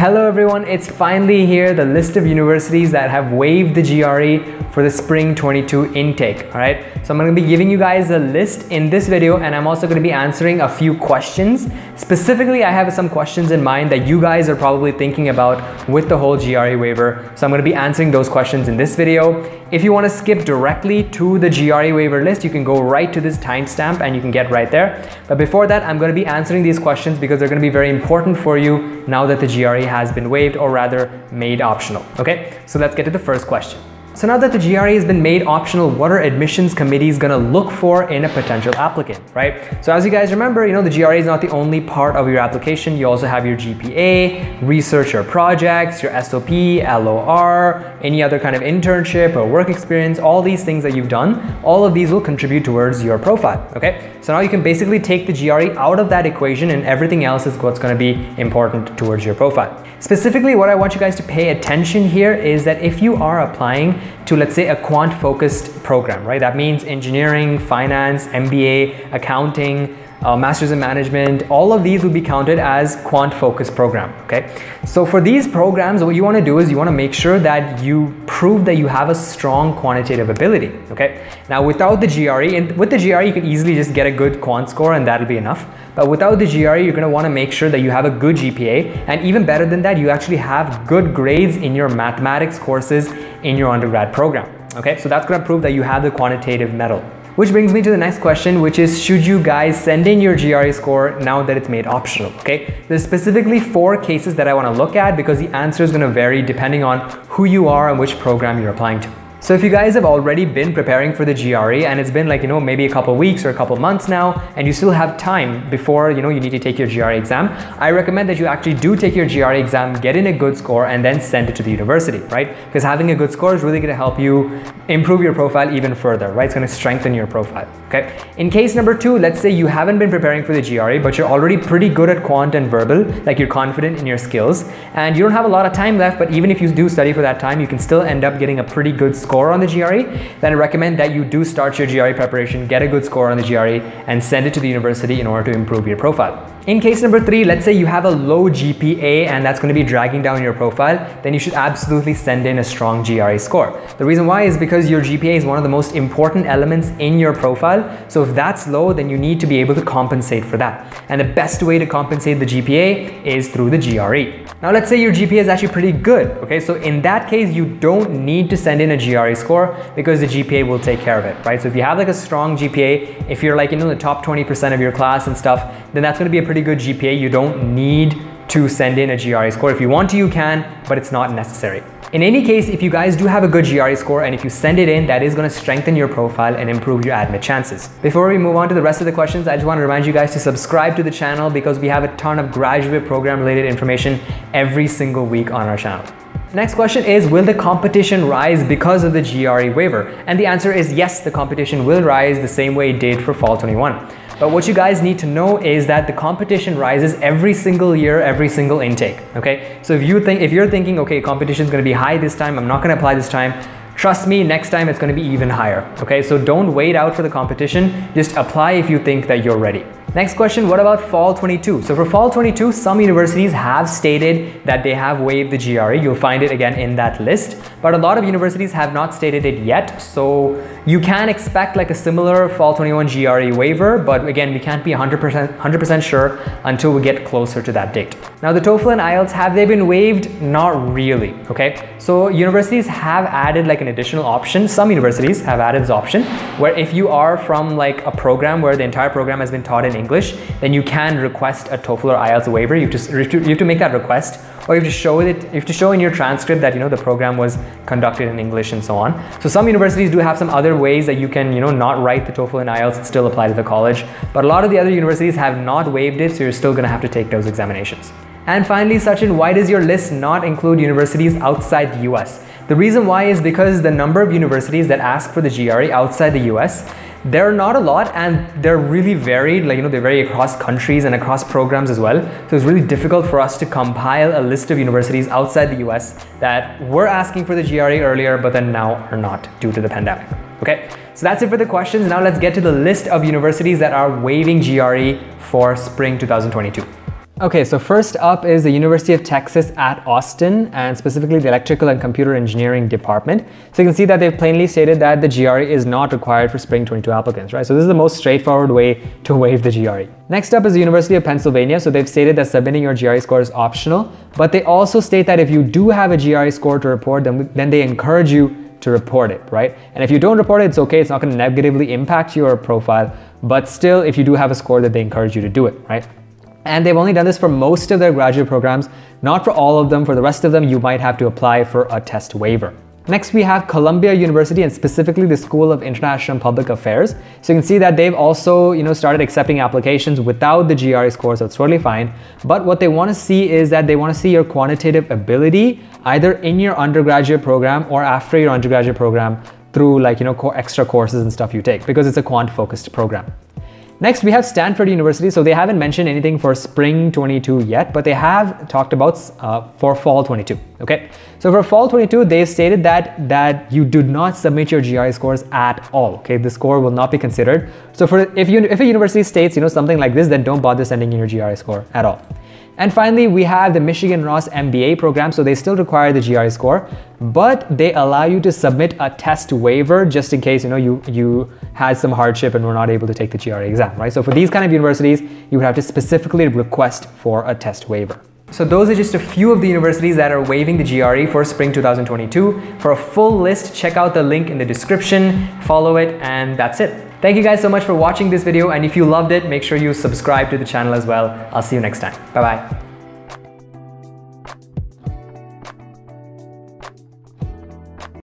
Hello everyone, it's finally here, the list of universities that have waived the GRE for the Spring 22 intake, alright? So I'm going to be giving you guys a list in this video, and I'm also going to be answering a few questions. Specifically, I have some questions in mind that you guys are probably thinking about with the whole GRE waiver. So I'm going to be answering those questions in this video. If you want to skip directly to the GRE waiver list, you can go right to this timestamp and you can get right there. But before that, I'm going to be answering these questions because they're going to be very important for you now that the GRE has been waived, or rather made optional. Okay, so let's get to the first question. So now that the GRE has been made optional, what are admissions committees going to look for in a potential applicant, right? So as you guys remember, the GRE is not the only part of your application. You also have your GPA, research or projects, your SOP, LOR, any other kind of internship or work experience, all these things that you've done, all of these will contribute towards your profile, okay? So now you can basically take the GRE out of that equation and everything else is what's going to be important towards your profile. Specifically, what I want you guys to pay attention here is that if you are applying to, let's say, a quant-focused program, right? That means engineering, finance, MBA, accounting, Masters in Management, all of these will be counted as quant-focused program, okay? So for these programs, what you want to do is you want to make sure that you prove that you have a strong quantitative ability, okay? Now without the GRE, and with the GRE, you can easily just get a good quant score and that'll be enough. But without the GRE, you're going to want to make sure that you have a good GPA, and even better than that, you actually have good grades in your mathematics courses in your undergrad program, okay? So that's going to prove that you have the quantitative mettle. Which brings me to the next question, which is, should you guys send in your GRE score now that it's made optional, okay? There's specifically 4 cases that I want to look at because the answer is going to vary depending on who you are and which program you're applying to. So if you guys have already been preparing for the GRE and it's been like, maybe a couple weeks or a couple months now, and you still have time before, you need to take your GRE exam, I recommend that you actually do take your GRE exam, get in a good score, and then send it to the university, right? Because having a good score is really going to help you improve your profile even further, right? It's going to strengthen your profile, okay? In case number 2, let's say you haven't been preparing for the GRE, but you're already pretty good at quant and verbal, like you're confident in your skills, and you don't have a lot of time left, but even if you do study for that time, you can still end up getting a pretty good score on the GRE, then I recommend that you do start your GRE preparation, get a good score on the GRE, and send it to the university in order to improve your profile. In case number 3, let's say you have a low GPA and that's going to be dragging down your profile, then you should absolutely send in a strong GRE score. The reason why is because your GPA is one of the most important elements in your profile. So if that's low, then you need to be able to compensate for that. And the best way to compensate the GPA is through the GRE. Now let's say your GPA is actually pretty good, okay? So in that case, you don't need to send in a GRE score because the GPA will take care of it, right? So if you have like a strong GPA, if you're like, the top 20% of your class and stuff, then that's going to be a pretty good GPA. You don't need to send in a GRE score. If you want to, you can, but it's not necessary. In any case, if you guys do have a good GRE score and if you send it in, that is going to strengthen your profile and improve your admit chances. Before we move on to the rest of the questions, I just want to remind you guys to subscribe to the channel because we have a ton of graduate program related information every single week on our channel. Next question is, will the competition rise because of the GRE waiver? And the answer is yes, the competition will rise the same way it did for Fall 21. But what you guys need to know is that the competition rises every single year, every single intake, okay? So if you're thinking, okay, competition is going to be high this time, I'm not going to apply this time, trust me, next time it's going to be even higher, okay? So don't wait out for the competition, just apply if you think that you're ready. Next question, what about Fall 22? So for Fall 22, some universities have stated that they have waived the GRE. You'll find it again in that list, but a lot of universities have not stated it yet. So you can expect like a similar Fall 21 GRE waiver, but again, we can't be 100% sure until we get closer to that date. Now the TOEFL and IELTS, have they been waived? Not really, okay? So universities have added like an additional option. Some universities have added this option where if you are from like a program where the entire program has been taught in English, then you can request a TOEFL or IELTS waiver. You have to make that request, or you have to show in your transcript that the program was conducted in English and so on. So some universities do have some other ways that you can not write the TOEFL and IELTS and still apply to the college, but a lot of the other universities have not waived it, so you're still going to have to take those examinations. And finally, Sachin, why does your list not include universities outside the US? The reason why is because the number of universities that ask for the GRE outside the US, there are not a lot, and they're really varied, like they vary across countries and across programs as well. So it's really difficult for us to compile a list of universities outside the US that were asking for the GRE earlier but then now are not due to the pandemic. Okay, so that's it for the questions. Now let's get to the list of universities that are waiving GRE for Spring 2022. Okay, so first up is the University of Texas at Austin, and specifically the Electrical and Computer Engineering Department. So you can see that they've plainly stated that the GRE is not required for Spring 22 applicants, right? So this is the most straightforward way to waive the GRE. Next up is the University of Pennsylvania. So they've stated that submitting your GRE score is optional, but they also state that if you do have a GRE score to report, then they encourage you to report it, right? And if you don't report it, it's okay. It's not going to negatively impact your profile, but still, if you do have a score, that they encourage you to do it, right? And they've only done this for most of their graduate programs, not for all of them. For the rest of them, you might have to apply for a test waiver. Next, we have Columbia University, and specifically the School of International and Public Affairs. So you can see that they've also, started accepting applications without the GRE score, so it's totally fine. But what they want to see is that they want to see your quantitative ability either in your undergraduate program or after your undergraduate program through extra courses and stuff you take, because it's a quant-focused program. Next, we have Stanford University. So they haven't mentioned anything for Spring 22 yet, but they have talked about for Fall 22, okay? So for Fall 22, they've stated that you do not submit your GRE scores at all, okay? The score will not be considered. So if a university states, something like this, then don't bother sending in your GRE score at all. And finally, we have the Michigan Ross MBA program. So they still require the GRE score, but they allow you to submit a test waiver just in case, you had some hardship and were not able to take the GRE exam, right? So for these kind of universities, you would have to specifically request for a test waiver. So those are just a few of the universities that are waiving the GRE for Spring 2022. For a full list, check out the link in the description, follow it, and that's it. Thank you guys so much for watching this video, and if you loved it, make sure you subscribe to the channel as well. I'll see you next time. Bye-bye.